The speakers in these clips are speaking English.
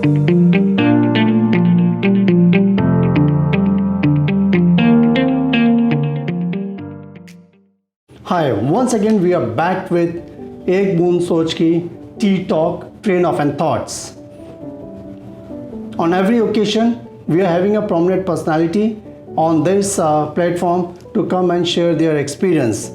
Hi, once again we are back with Ek Boon Soch Ki Tea Talk Train of Thoughts. On every occasion, we are having a prominent personality on this platform to come and share their experience.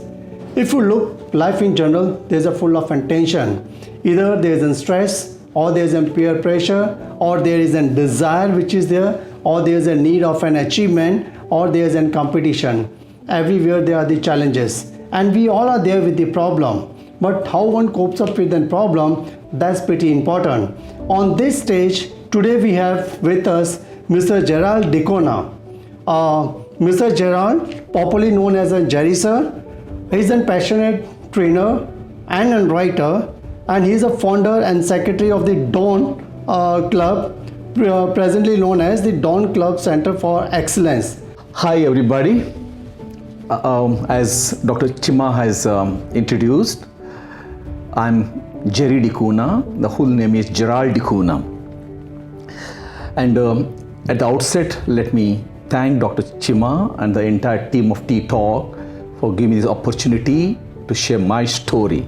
If you look life in general, there's a full of tension. Either there is a stress, or there is a peer pressure, or there is a desire which is there, or there is a need of an achievement, or there is a competition. Everywhere there are the challenges, and we all are there with the problem. But how one copes up with the problem, that's pretty important. On this stage, today we have with us Mr. Gerald Dicona. Mr. Gerald, popularly known as a Jerry Sir, he's a passionate trainer and a writer, and he's a founder and secretary of the Dawn Club, presently known as the Dawn Club Center for Excellence. Hi everybody. As Dr. Chima has introduced, I'm Jerry Dicona. The whole name is Gerald Dicona. And at the outset, let me thank Dr. Chima and the entire team of Tea Talk for giving me this opportunity to share my story.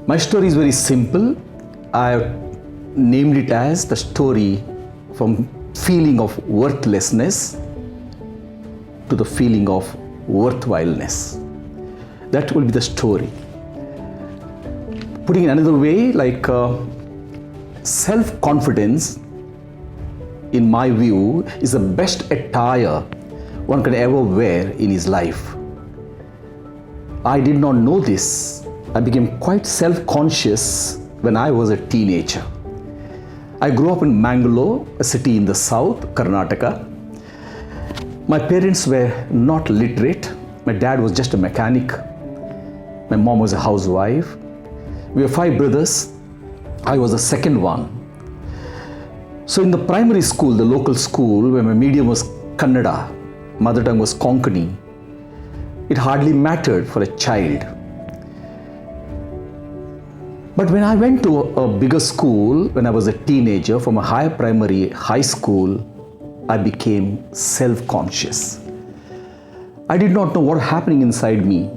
My story is very simple. I have named it as the story from feeling of worthlessness to the feeling of worthwhileness. That will be the story. Putting it another way, like self-confidence, in my view, is the best attire one can ever wear in his life. I did not know this. I became quite self-conscious when I was a teenager. I grew up in Mangalore, a city in the south, Karnataka. My parents were not literate. My dad was just a mechanic. My mom was a housewife. We were 5 brothers. I was the second one. So in the primary school, the local school, where my medium was Kannada, mother tongue was Konkani, it hardly mattered for a child. But when I went to a bigger school, when I was a teenager, from a higher primary, high school, I became self-conscious. I did not know what was happening inside me.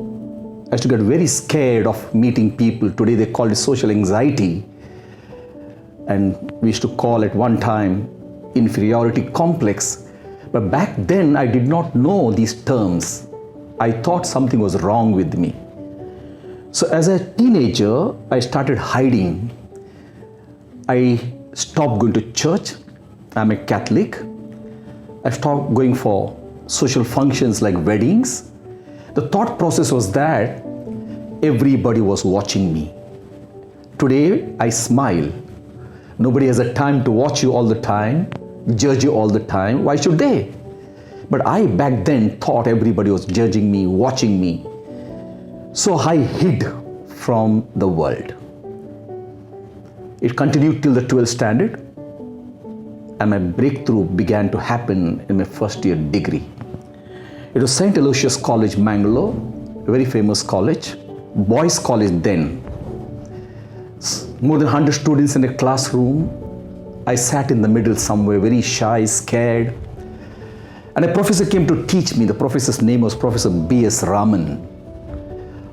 I used to get very scared of meeting people. Today they call it social anxiety. And we used to call at one time inferiority complex. But back then I did not know these terms. I thought something was wrong with me. So as a teenager, I started hiding. I stopped going to church. I'm a Catholic. I stopped going for social functions like weddings. The thought process was that everybody was watching me. Today, I smile. Nobody has a time to watch you all the time, judge you all the time. Why should they? But I back then thought everybody was judging me, watching me. So I hid from the world. It continued till the 12th standard, and my breakthrough began to happen in my first year degree. It was St. Aloysius College, Mangalore, a very famous college, boys' college then. More than 100 students in a classroom. I sat in the middle somewhere, very shy, scared. And a professor came to teach me. The professor's name was Professor B.S. Raman.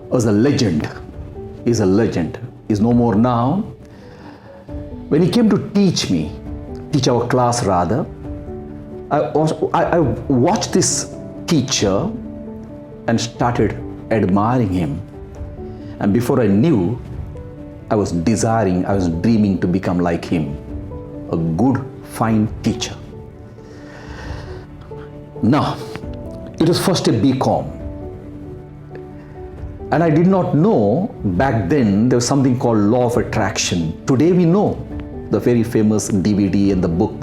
He was a legend. He's a legend. He's no more now. When he came to teach our class rather, I watched this teacher and started admiring him. And before I knew, I was dreaming to become like him, a good, fine teacher. Now, it was first a BCom. And I did not know back then there was something called law of attraction. Today we know the very famous DVD and the book,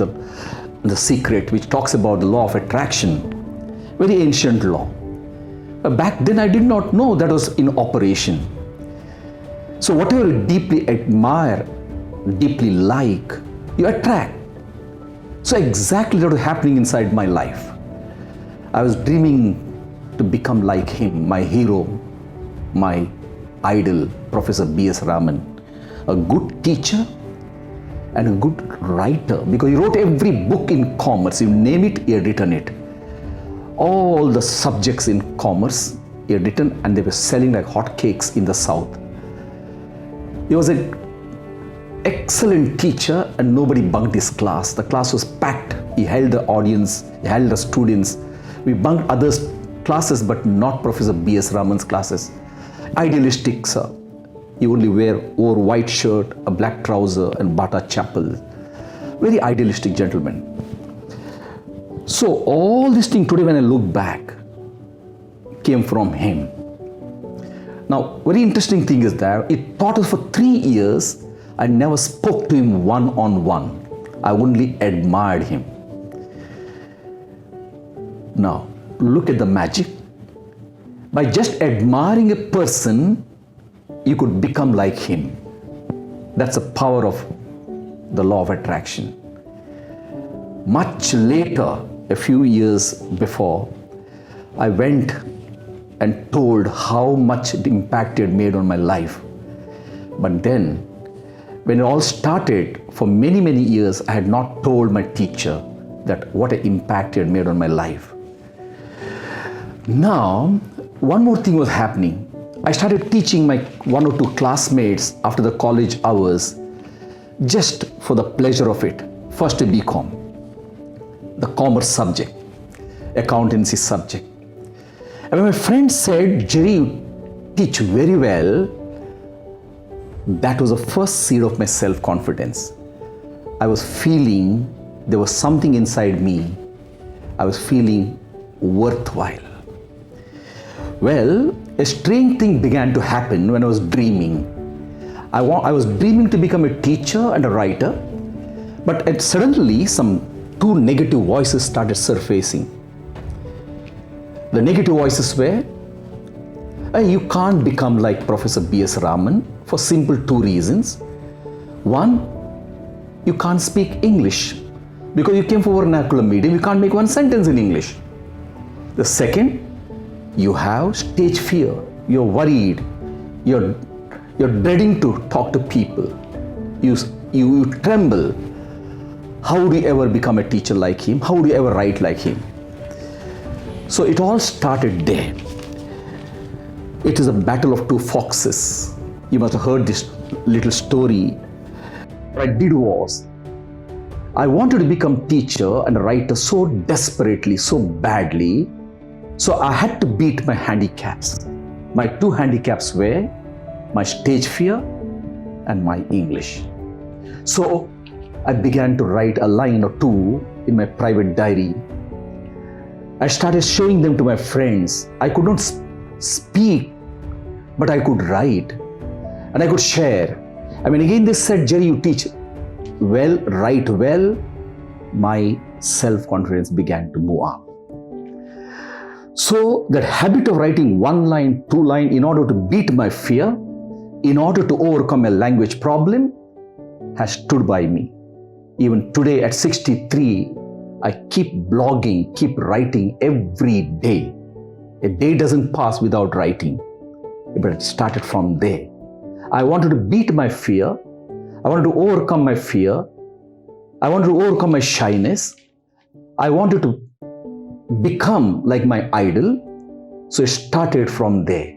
The Secret, which talks about the law of attraction. Very ancient law. But back then I did not know that was in operation. So whatever you deeply admire, deeply like, you attract. So exactly what was happening inside my life. I was dreaming to become like him, my hero, my idol, Professor B.S. Raman, a good teacher and a good writer, because he wrote every book in commerce. You name it, he had written it. All the subjects in commerce he had written, and they were selling like hotcakes in the South. He was an excellent teacher, and nobody bunked his class. The class was packed. He held the audience, he held the students. We bunked others' classes, but not Professor B.S. Raman's classes. Idealistic, sir. He only wore white shirt, a black trouser, and Bata chapel. Very idealistic gentleman. So all this thing today, when I look back, came from him. Now, very interesting thing is that it taught us for 3 years. I never spoke to him one-on-one. I only admired him. Now, look at the magic. By just admiring a person, you could become like him. That's the power of the law of attraction. Much later, a few years before, I went and told how much impact it had made on my life. But then, when it all started, for many, many years, I had not told my teacher that what an impact it had made on my life. Now, one more thing was happening. I started teaching my 1 or 2 classmates after the college hours, just for the pleasure of it. First a BCom, the commerce subject, accountancy subject. And when my friend said, "Jerry, you teach very well," that was the first seed of my self-confidence. I was feeling there was something inside me. I was feeling worthwhile. Well, a strange thing began to happen when I was dreaming. I was dreaming to become a teacher and a writer, but suddenly some 2 negative voices started surfacing. The negative voices were, you can't become like Professor B.S. Raman for simple 2 reasons. One, you can't speak English because you came from a vernacular medium. You can't make one sentence in English. The second, you have stage fear. You're worried. You're dreading to talk to people. You tremble. How would you ever become a teacher like him? How would you ever write like him? So it all started there. It is a battle of 2 foxes. You must have heard this little story. What I did was, I wanted to become teacher and a writer so desperately, so badly. So I had to beat my handicaps. My 2 handicaps were my stage fear and my English. So I began to write a line or 2 in my private diary. I started showing them to my friends. I could not speak, but I could write and I could share. I mean, again, they said, "Jerry, you teach well, write well." My self-confidence began to move up. So that habit of writing 1 line, 2 line in order to beat my fear, in order to overcome a language problem, has stood by me. Even today at 63, I keep blogging, keep writing every day. A day doesn't pass without writing. But it started from there. I wanted to beat my fear. I wanted to overcome my fear. I wanted to overcome my shyness. I wanted to become like my idol. So it started from there.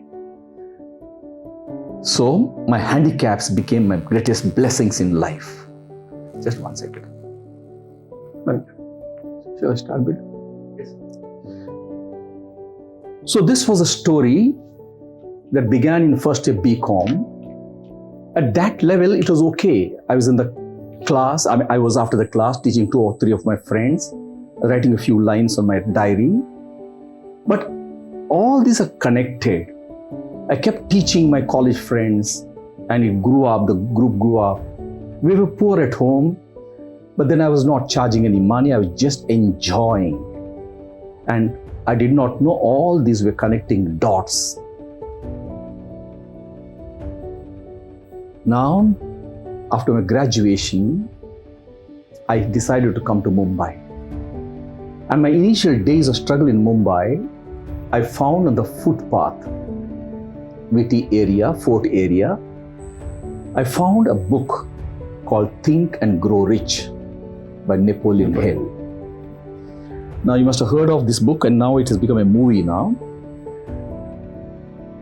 So my handicaps became my greatest blessings in life. Just 1 second. Shall I start with? Yes. So this was a story that began in first year BCom. At that level, it was okay. I was in the class. I was after the class teaching 2 or 3 of my friends, writing a few lines on my diary. But all these are connected. I kept teaching my college friends, and it grew up, the group grew up. We were poor at home, but then I was not charging any money. I was just enjoying. And I did not know all these were connecting dots. Now, after my graduation, I decided to come to Mumbai. And my initial days of struggle in Mumbai, I found on the footpath, Viti area, Fort area, I found a book called Think and Grow Rich by Napoleon Hill. Now you must have heard of this book, and now it has become a movie now.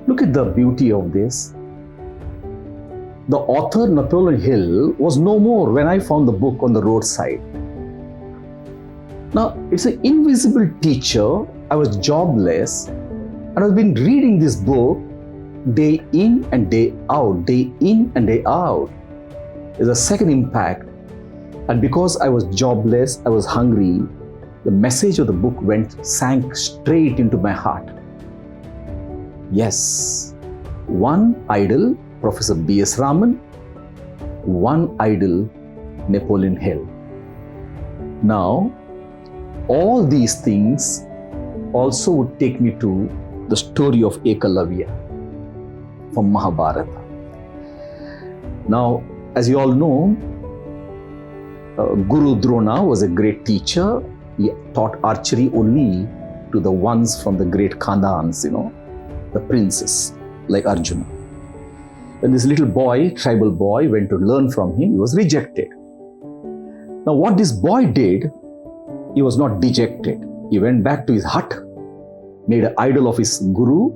Look at the beauty of this. The author Napoleon Hill was no more when I found the book on the roadside. Now it's an invisible teacher. I was jobless and I've been reading this book day in and day out, day in and day out. There's a second impact. And because I was jobless, I was hungry, the message of the book sank straight into my heart. Yes, one idol, Professor B.S. Raman, one idol, Napoleon Hill. Now, all these things also would take me to the story of Ekalavya from Mahabharata. Now, as you all know, Guru Drona was a great teacher. He taught archery only to the ones from the great Khandans, the princes like Arjuna. When this little boy, tribal boy, went to learn from him, he was rejected. Now, what this boy did, he was not dejected. He went back to his hut, made an idol of his guru.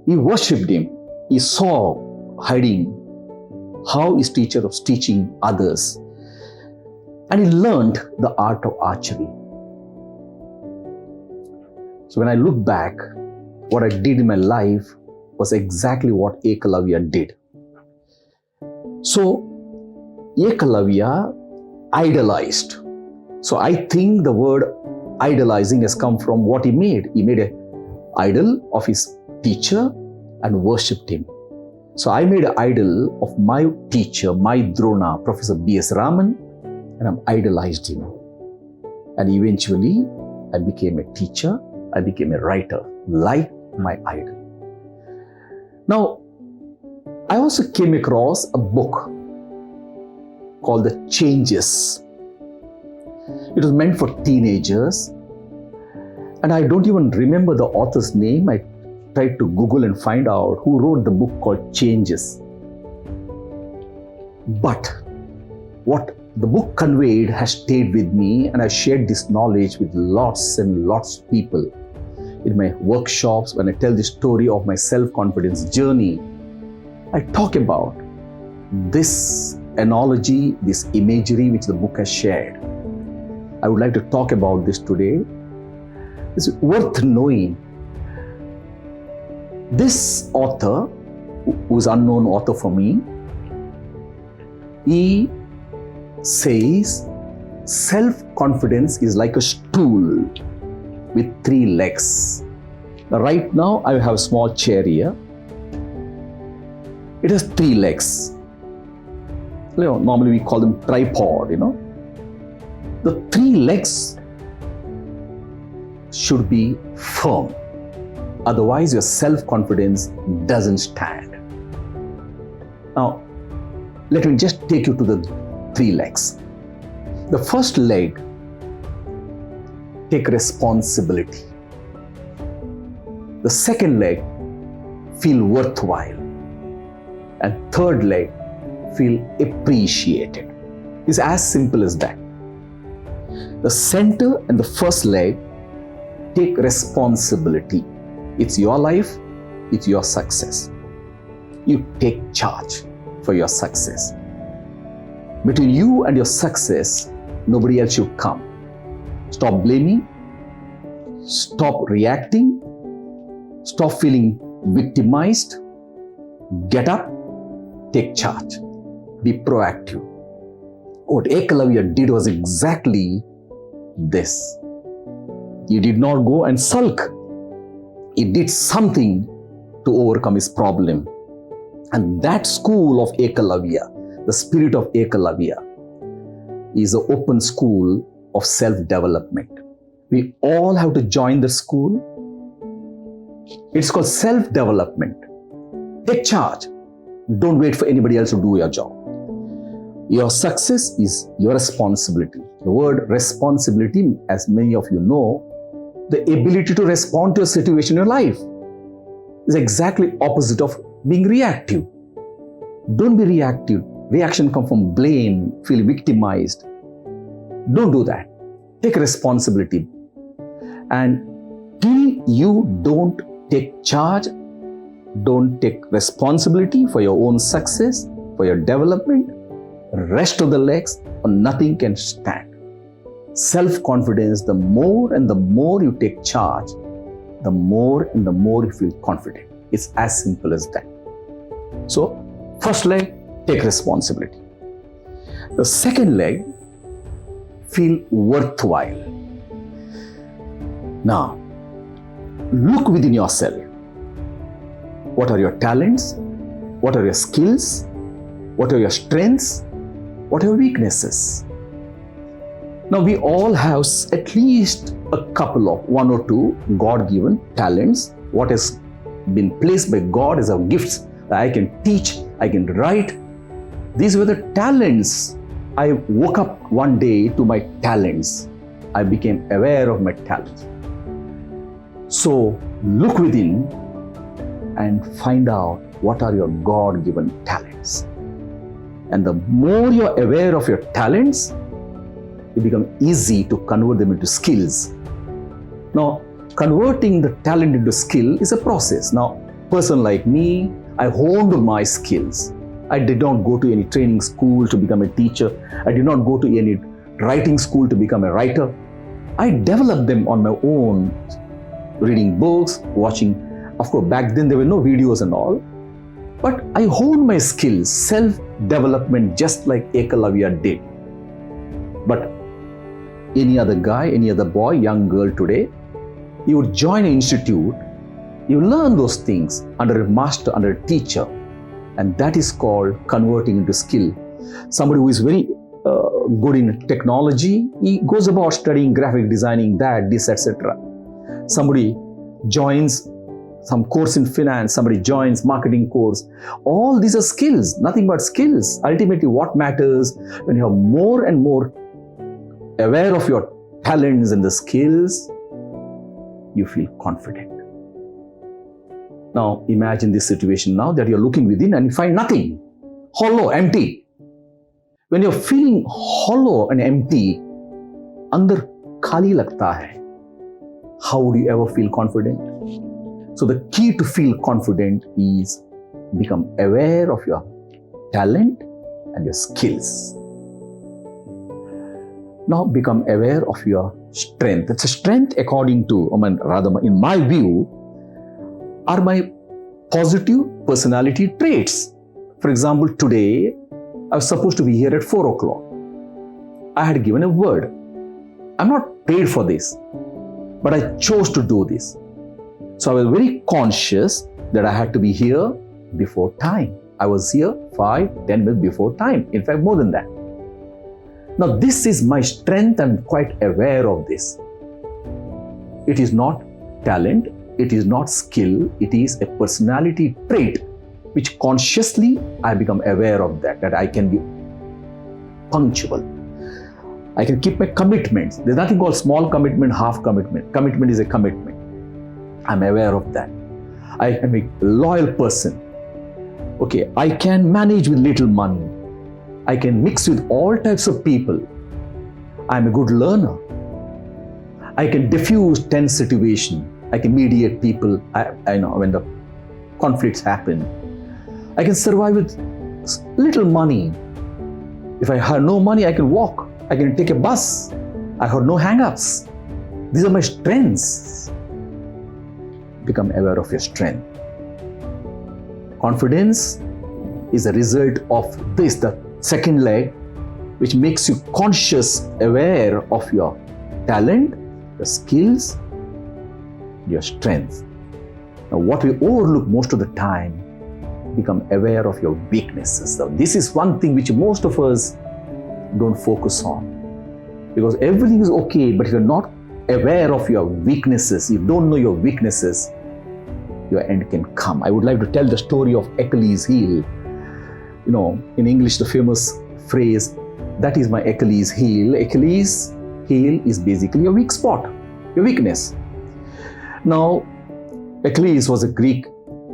He worshipped him. He saw hiding how his teacher was teaching others. And he learned the art of archery. So when I look back, what I did in my life was exactly what Ekalavya did. So Ekalavya idolized. So I think the word idolizing has come from what he made. He made an idol of his teacher and worshipped him. So I made an idol of my teacher, my Drona, Professor B.S. Raman, and I idolized him. And eventually, I became a teacher, I became a writer, like my idol. Now, I also came across a book called The Changes. It was meant for teenagers, and I don't even remember the author's name. I tried to Google and find out who wrote the book called Changes. But what the book conveyed has stayed with me, and I shared this knowledge with lots and lots of people. In my workshops, when I tell the story of my self-confidence journey, I talk about this analogy, this imagery which the book has shared. I would like to talk about this today. It's worth knowing. This author, who is an unknown author for me, he says self-confidence is like a stool with 3 legs. Now, right now, I have a small chair here. It has 3 legs. Normally we call them tripod, The 3 legs should be firm. Otherwise, your self-confidence doesn't stand. Now, let me just take you to the 3 legs. The first leg, take responsibility. The second leg, feel worthwhile. And third leg, feel appreciated. It's as simple as that. The center and the first leg, take responsibility. It's your life, it's your success. You take charge for your success. Between you and your success, nobody else should come. Stop blaming, stop reacting, stop feeling victimized. Get up, take charge, be proactive. What Ekalavya did was exactly this. He did not go and sulk. He did something to overcome his problem. And that school of Ekalavya, the spirit of Ekalavya, is an open school of self-development. We all have to join the school. It's called self-development. Take charge. Don't wait for anybody else to do your job. Your success is your responsibility. The word responsibility, as many of you know, the ability to respond to a situation in your life is exactly opposite of being reactive. Don't be reactive. reaction come from blame, feel victimized. Don't do that. Take responsibility. And till you don't take charge, don't take responsibility for your own success, for your development, rest of the legs, or nothing can stand. Self-confidence, the more and the more you take charge, the more and the more you feel confident. It's as simple as that. So, first leg, take responsibility. The second leg, feel worthwhile. Now, look within yourself. What are your talents? What are your skills? What are your strengths? What are your weaknesses? Now, we all have at least a couple of one or two God-given talents, what has been placed by God as our gifts. I can teach, I can write. These were the talents. I woke up one day to my talents. I became aware of my talents. So, look within and find out what are your God-given talents. And the more you're aware of your talents, it becomes easy to convert them into skills. Now, converting the talent into skill is a process. Now, person like me, I honed my skills. I did not go to any training school to become a teacher. I did not go to any writing school to become a writer. I developed them on my own, reading books, watching. Of course, back then there were no videos and all. But I honed my skills, self-development, just like Ekalavya did. But any other guy, any other boy, young girl today, you would join an institute, you learn those things under a master, under a teacher, and that is called converting into skill. Somebody who is very good in technology, he goes about studying graphic designing, this, etc. Somebody joins some course in finance, somebody joins marketing course. All these are skills, nothing but skills. Ultimately, what matters when you are more and more aware of your talents and the skills, you feel confident. Now, imagine this situation now that you're looking within and you find nothing, hollow, empty. When you're feeling hollow and empty, andar khali lagta hai. How would you ever feel confident? So the key to feel confident is become aware of your talent and your skills. Now become aware of your strength. It's a strength according to, in my view, are my positive personality traits. For example, today, I was supposed to be here at 4 o'clock. I had given a word. I'm not paid for this, but I chose to do this. So I was very conscious that I had to be here before time. I was here 5-10 minutes before time. In fact, more than that. Now, this is my strength. I'm quite aware of this. It is not talent. It is not skill. It is a personality trait which consciously I become aware of that I can be punctual. I can keep my commitments. There's nothing called small commitment, half commitment. Commitment is a commitment. I'm aware of that. I am a loyal person. Okay, I can manage with little money. I can mix with all types of people. I'm a good learner. I can diffuse tense situation. I can mediate people. I know when the conflicts happen. I can survive with little money. If I have no money, I can walk. I can take a bus. I have no hang-ups. These are my strengths. Become aware of your strength. Confidence is a result of this, the second leg, which makes you conscious, aware of your talent, your skills, your strength. Now, what we overlook most of the time, become aware of your weaknesses. Now, this is one thing which most of us don't focus on. Because everything is okay, but if you're not aware of your weaknesses, you don't know your weaknesses, your end can come. I would like to tell the story of Achilles' heel. You know, in English, the famous phrase, that is my Achilles' heel. Achilles' heel is basically your weak spot, your weakness. Now, Achilles was a Greek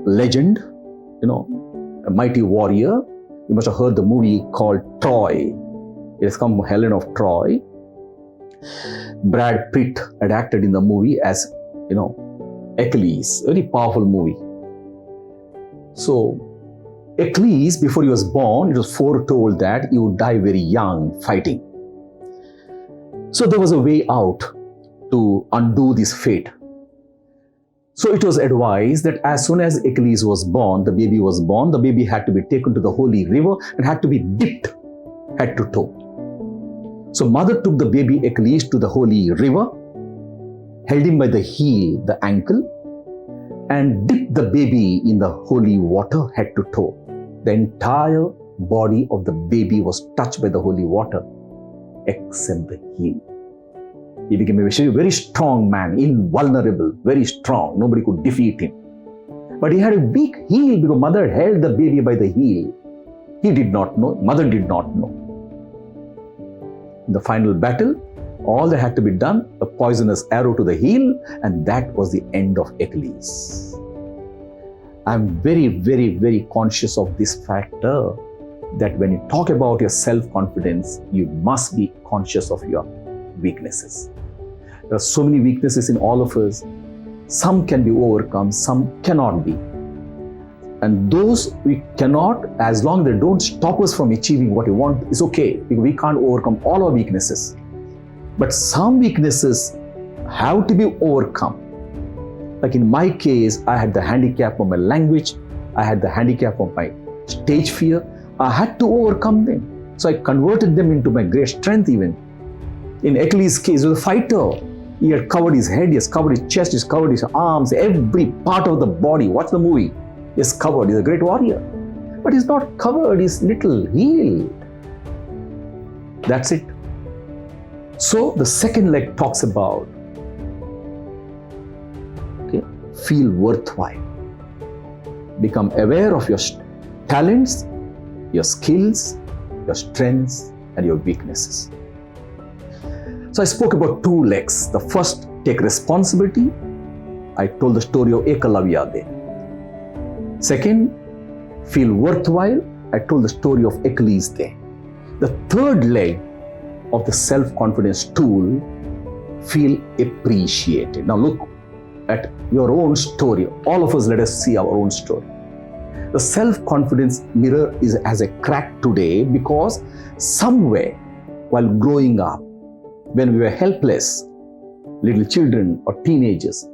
legend, a mighty warrior. You must have heard the movie called Troy. It has come from Helen of Troy. Brad Pitt had acted in the movie as, Achilles. Very powerful movie. So, Achilles, before he was born, it was foretold that he would die very young fighting. So there was a way out to undo this fate. So it was advised that as soon as Achilles was born, the baby had to be taken to the holy river and had to be dipped head to toe. So mother took the baby Achilles to the holy river, held him by the heel, the ankle, and dipped the baby in the holy water head to toe. The entire body of the baby was touched by the holy water except the heel. He became a very strong man, invulnerable, very strong. Nobody could defeat him. But he had a weak heel because mother held the baby by the heel. He did not know, mother did not know. In the final battle, all that had to be done, a poisonous arrow to the heel, and that was the end of Achilles. I'm very, very, very conscious of this factor that when you talk about your self-confidence, you must be conscious of your weaknesses. There are so many weaknesses in all of us. Some can be overcome, some cannot be. And those we cannot, as long as they don't stop us from achieving what we want, is okay, because we can't overcome all our weaknesses. But some weaknesses have to be overcome. Like in my case, I had the handicap of my language, I had the handicap of my stage fear. I had to overcome them. So I converted them into my great strength even. In Achilles' case, he was a fighter. He had covered his head, he has covered his chest, he has covered his arms, every part of the body. Watch the movie. He is covered, he's a great warrior. But he's not covered, he's little healed. That's it. So the second leg talks about, feel worthwhile. Become aware of your talents, your skills, your strengths, and your weaknesses. So I spoke about two legs. The first, take responsibility. I told the story of Ekalavya there. Second, feel worthwhile. I told the story of Achilles there. The third leg of the self-confidence tool, feel appreciated. Now look at your own story. All of us, let us see our own story. The self-confidence mirror has a crack today because somewhere while growing up, when we were helpless, little children or teenagers,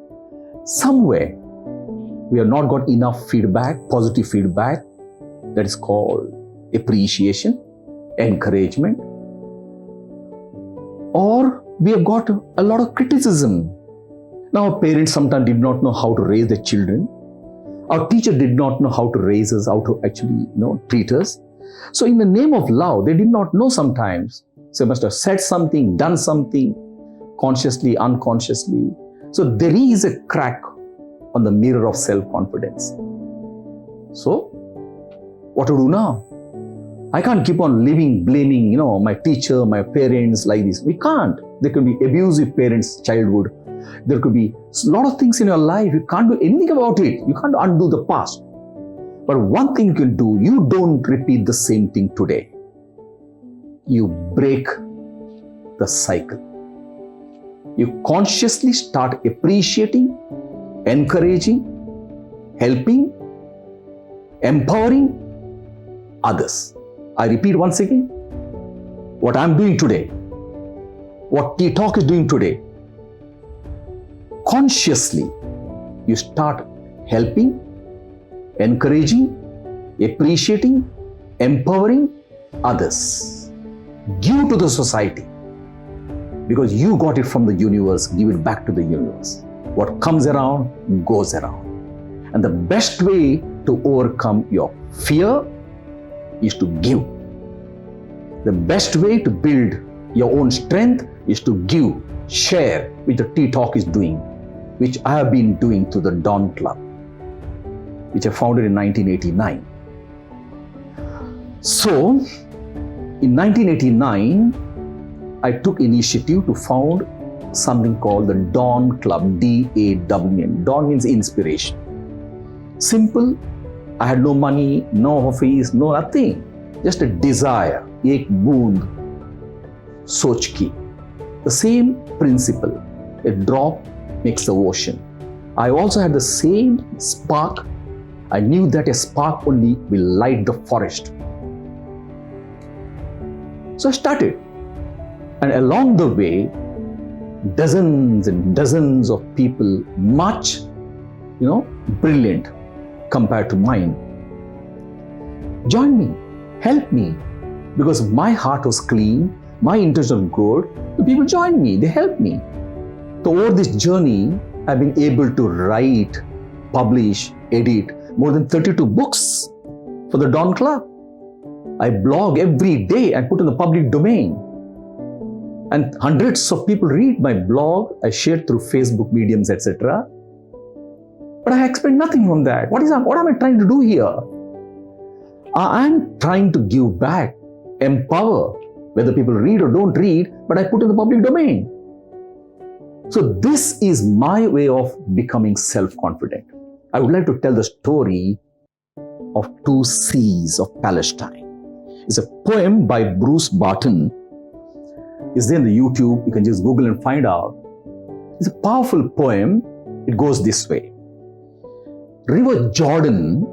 somewhere we have not got enough feedback, positive feedback, that is called appreciation, encouragement, or we have got a lot of criticism. Now, our parents sometimes did not know how to raise their children. Our teacher did not know how to raise us, how to actually, treat us. So in the name of love, they did not know sometimes. So they must have said something, done something, consciously, unconsciously. So there is a crack on the mirror of self-confidence. So, what to do now? I can't keep on living, blaming, my teacher, my parents like this. We can't. There could be abusive parents, childhood. There could be a lot of things in your life. You can't do anything about it. You can't undo the past. But one thing you can do, you don't repeat the same thing today. You break the cycle. You consciously start appreciating, encouraging, helping, empowering others. I repeat once again, what I'm doing today, what T-Talk is doing today, consciously you start helping, encouraging, appreciating, empowering others. Give to the society because you got it from the universe, give it back to the universe. What comes around goes around. And the best way to overcome your fear is to give. The best way to build your own strength is to give, share, which the T-Talk is doing, which I have been doing through the Dawn Club, which I founded in 1989. So, in 1989, I took initiative to found something called the Dawn Club, D-A-W-N. Dawn means inspiration. Simple. I had no money, no office, no nothing. just a desire, ek boond soch ki. The same principle, a drop makes the ocean. I also had the same spark. I knew that a spark only will light the forest. So I started. And along the way, dozens and dozens of people, much, brilliant compared to mine, joined me, helped me, because my heart was clean, my intention was good. The people joined me, they helped me. So over this journey, I've been able to write, publish, edit more than 32 books for the Dawn Club. I blog every day and put in the public domain. And hundreds of people read my blog. I share through Facebook mediums, etc. But I expect nothing from that. What am I trying to do here? I'm trying to give back, empower, whether people read or don't read, but I put in the public domain. So this is my way of becoming self-confident. I would like to tell the story of two seas of Palestine. It's a poem by Bruce Barton. It's there on the YouTube. You can just Google and find out. It's a powerful poem. It goes this way. River Jordan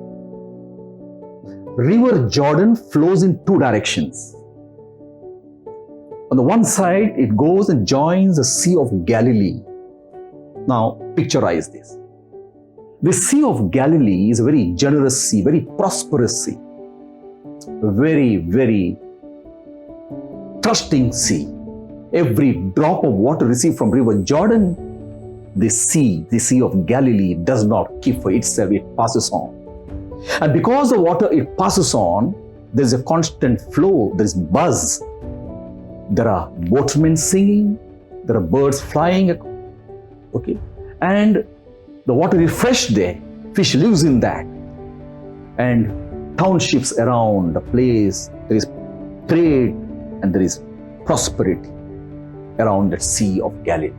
flows in two directions. On the one side, it goes and joins the Sea of Galilee. Now, picturize this. The Sea of Galilee is a very generous sea, very prosperous sea. Very, very trusting sea. Every drop of water received from River Jordan, the Sea of Galilee, does not keep for itself, it passes on. And because the water it passes on, there is a constant flow, there is buzz. There are boatmen singing, there are birds flying, okay? And the water is fresh there, fish lives in that. And townships around the place, there is trade and there is prosperity around that Sea of Galilee.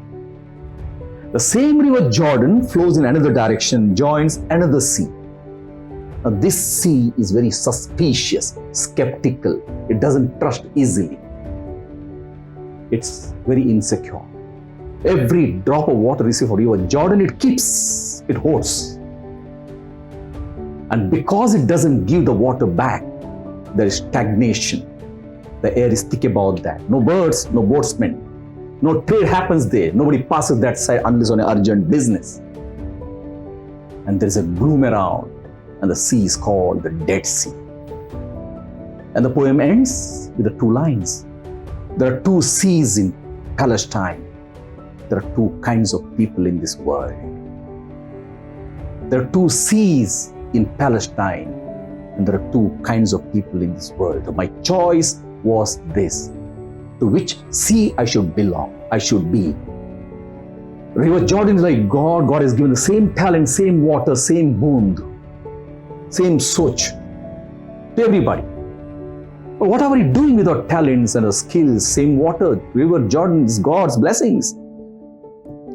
The same River Jordan flows in another direction, joins another sea. Now this sea is very suspicious, skeptical. It doesn't trust easily. It's very insecure. Every drop of water received from River Jordan, it hoards. And because it doesn't give the water back, there is stagnation. The air is thick about that. No birds, no boatsmen. No trade happens there. Nobody passes that side unless on an urgent business. And there is a gloom around. And the sea is called the Dead Sea. And the poem ends with the two lines. There are two seas in Palestine. There are two kinds of people in this world. There are two seas in Palestine, and there are two kinds of people in this world. So my choice was this: to which sea I should belong, I should be. River Jordan is like God. God has given the same talent, same water, same boond, same soch to everybody. But what are we doing with our talents and our skills? Same water. River Jordan is God's blessings.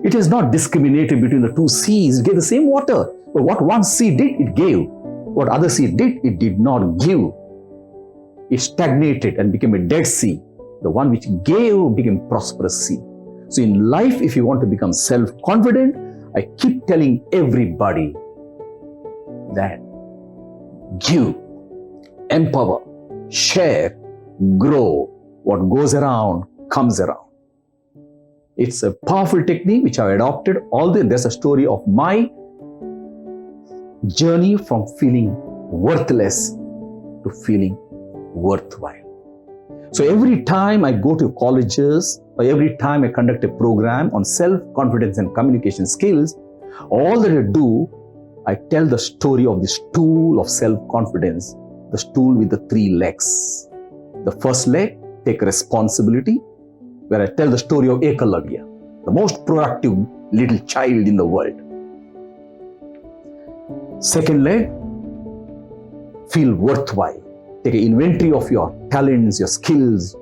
It has not discriminated between the two seas. It gave the same water. But what one sea did, it gave. What other sea did, it did not give. It stagnated and became a dead sea. The one which gave became prosperous sea. So in life, if you want to become self-confident, I keep telling everybody that give, empower, share, grow. What goes around comes around. It's a powerful technique which I've adopted. There's a story of my journey from feeling worthless to feeling worthwhile. So every time I go to colleges or every time I conduct a program on self-confidence and communication skills, all that I do, I tell the story of this stool of self-confidence, the stool with the three legs. The first leg, take responsibility, where I tell the story of Ekalavya, the most productive little child in the world. Second leg, feel worthwhile. Take an inventory of your talents, your skills,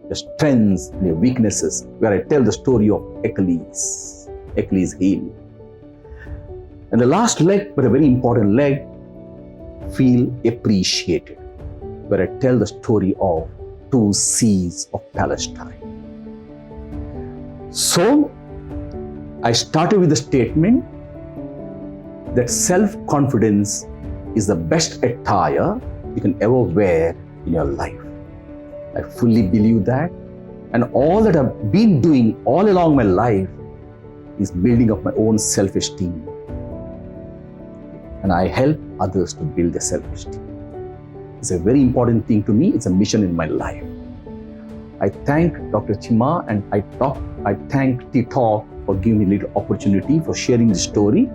your strengths, and your weaknesses, where I tell the story of Achilles heel. And the last leg, but a very important leg, feel appreciated, where I tell the story of two seas of Palestine. So, I started with the statement that self-confidence is the best attire you can ever wear in your life. I fully believe that, and all that I've been doing all along my life is building up my own self-esteem. And I help others to build their self-esteem. It's a very important thing to me. It's a mission in my life. I thank Dr. Chima and I thank T-Talk for giving me a little opportunity for sharing this story.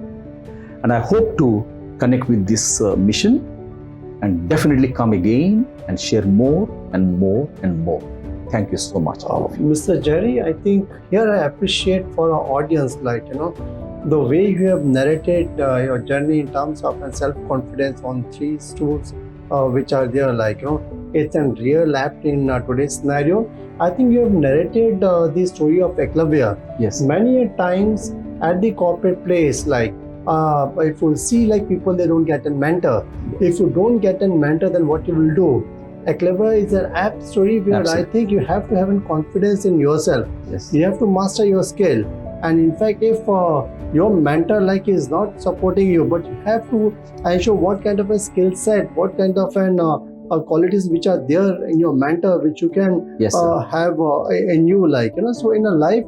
And I hope to connect with this mission and definitely come again and share more and more and more. Thank you so much, all of you. Mr. Jerry, I think here I appreciate for our audience, the way you have narrated your journey in terms of self-confidence on three stools which are there, it's a real apt in today's scenario. I think you have narrated the story of Eklavya. Yes. Many a times at the corporate place, if you see people, they don't get a mentor. If you don't get a mentor, then what you will do? Eklavya is an apt story where Absolutely. I think you have to have confidence in yourself. Yes. You have to master your skill. And in fact, if your mentor is not supporting you, but you have to ensure what kind of a skill set, what kind of qualities which are there in your mentor, which you can Yes, sir. have in you, So in a life,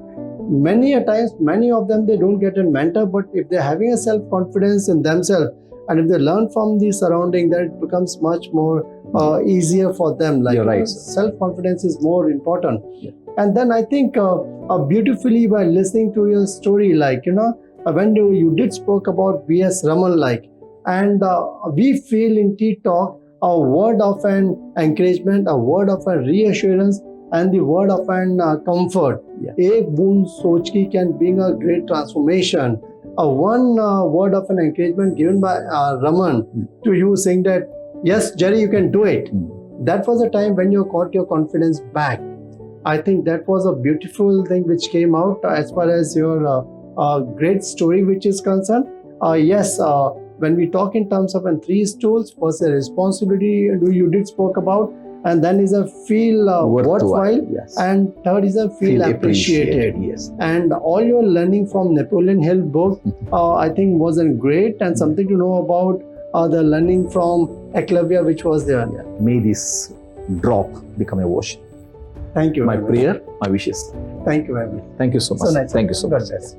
many a times, many of them, they don't get a mentor, but if they're having a self-confidence in themselves, and if they learn from the surrounding, then it becomes much more easier for them. You're right, sir. Self-confidence is more important. Yeah. And then I think beautifully by listening to your story, when you did spoke about V.S. Raman, and we feel in T-Talk a word of an encouragement, a word of a reassurance, and the word of an comfort. Yeah. Ek boon soch ki can bring a great transformation. One word of an encouragement given by Raman to you, saying that, yes, Jerry, you can do it. That was the time when you got your confidence back. I think that was a beautiful thing which came out as far as your great story which is concerned. Yes, when we talk in terms of three stools, first a responsibility you did spoke about, and then is a feel worthwhile, yes. and third is a feel appreciated. Yes. And all your learning from Napoleon Hill book, I think was great, and something to know about the learning from Eklavya which was there. Yeah. May this drop become a ocean. Thank you. My very much. prayer, my wishes. Thank you very much. Thank you so much. So nice. Thank you so God much. bless.